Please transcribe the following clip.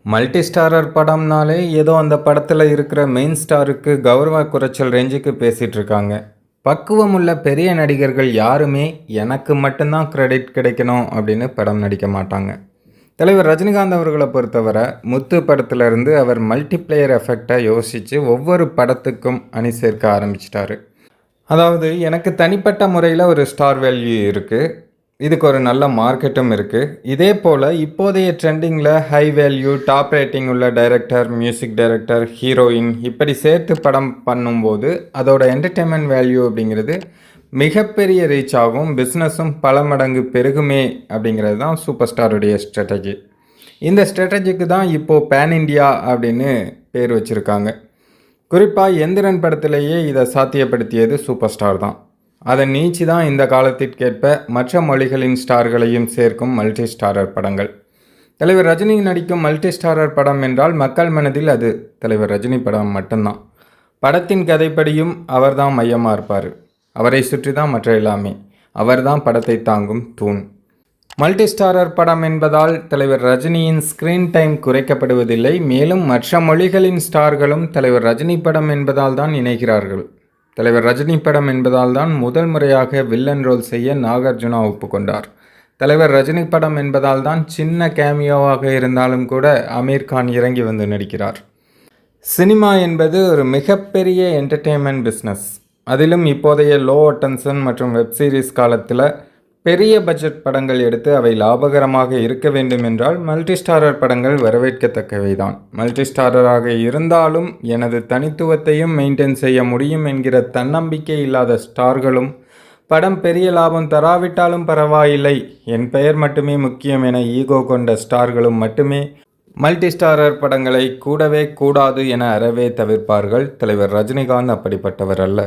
Multi starrer படம்னாலே ஏதோ அந்த படத்தில் இருக்கிற மெயின் ஸ்டாருக்கு கௌரவ குறைச்சல் ரேஞ்சுக்கு பேசிகிட்டு இருக்காங்க. பக்குவமுள்ள பெரிய நடிகர்கள் யாருமே எனக்கு மட்டும்தான் கிரெடிட் கிடைக்கணும் அப்படின்னு படம் நடிக்க மாட்டாங்க. தலைவர் ரஜினிகாந்த் அவர்களை பொறுத்தவரை முத்து படத்திலிருந்து அவர் மல்டிப்ளேயர் எஃபெக்டை யோசித்து ஒவ்வொரு படத்துக்கும் அணி சேர்க்க ஆரம்பிச்சிட்டாரு. அதாவது எனக்கு தனிப்பட்ட முறையில் ஒரு ஸ்டார் வேல்யூ இருக்குது, இதுக்கு ஒரு நல்ல மார்க்கெட்டும் இருக்குது. இதே போல் இப்போதைய ட்ரெண்டிங்கில் ஹை வேல்யூ டாப் ரேட்டிங் உள்ள டைரக்டர், மியூசிக் டைரக்டர், ஹீரோயின் இப்படி சேர்த்து படம் பண்ணும்போது அதோட என்டர்டெயின்மெண்ட் வேல்யூ அப்படிங்கிறது மிகப்பெரிய ரீச் ஆகும், பிஸ்னஸும் பல மடங்கு பெருகுமே அப்படிங்கிறது தான் சூப்பர் ஸ்டாருடைய ஸ்ட்ராட்டஜி. இந்த ஸ்ட்ராட்டஜிக்கு தான் இப்போது பேன் இண்டியா அப்படின்னு பேர் வச்சுருக்காங்க. குறிப்பாக எந்திரன் படத்திலேயே இதை சாத்தியப்படுத்தியது சூப்பர் ஸ்டார் தான். அதை நீச்சி தான் இந்த காலத்திற்கேற்ப மற்ற மொழிகளின் ஸ்டார்களையும் சேர்க்கும் மல்டி ஸ்டாரர் படங்கள். தலைவர் ரஜினி நடிக்கும் மல்டி ஸ்டாரர் படம் என்றால் மக்கள் மனதில் அது தலைவர் ரஜினி படம் மட்டும்தான். படத்தின் கதைப்படியும் அவர் தான் மையமாக இருப்பார், அவரை சுற்றி தான் மற்ற எல்லாமே. அவர் தான் படத்தை தாங்கும் தூண். மல்டி ஸ்டாரர் படம் என்பதால் தலைவர் ரஜினியின் ஸ்க்ரீன் டைம் குறைக்கப்படுவதில்லை. மேலும் மற்ற மொழிகளின் ஸ்டார்களும் தலைவர் ரஜினி படம் என்பதால் தான் இணைகிறார்கள். தலைவர் ரஜினி படம் என்பதால் தான் முதல் முறையாக வில்லன் ரோல் செய்ய நாகார்ஜுனா ஒப்புக்கொண்டார். தலைவர் ரஜினி படம் என்பதால் தான் சின்ன கேமியோவாக இருந்தாலும் கூட அமீர் கான் இறங்கி வந்து நடிக்கிறார். சினிமா என்பது ஒரு மிகப்பெரிய என்டர்டெயின்மெண்ட் பிஸ்னஸ். அதிலும் இப்போதைய லோ அட்டென்ஷன் மற்றும் வெப் சீரிஸ் காலத்தில் பெரிய பட்ஜெட் படங்கள் எடுத்து அவை லாபகரமாக இருக்க வேண்டும் என்றால் மல்டி ஸ்டாரர் படங்கள் வரவேற்கத்தக்கவை தான். மல்டி ஸ்டாரராக இருந்தாலும் எனது தனித்துவத்தையும் மெயின்டைன் செய்ய முடியும் என்கிற தன்னம்பிக்கை இல்லாத ஸ்டார்களும், படம் பெரிய லாபம் தராவிட்டாலும் பரவாயில்லை, என் பெயர் மட்டுமே முக்கியம் என ஈகோ கொண்ட ஸ்டார்களும் மட்டுமே மல்டி ஸ்டாரர் படங்களை கூடவே கூடாது என அறவே தவிர்ப்பார்கள். தலைவர் ரஜினிகாந்த் அப்படிப்பட்டவர் அல்ல.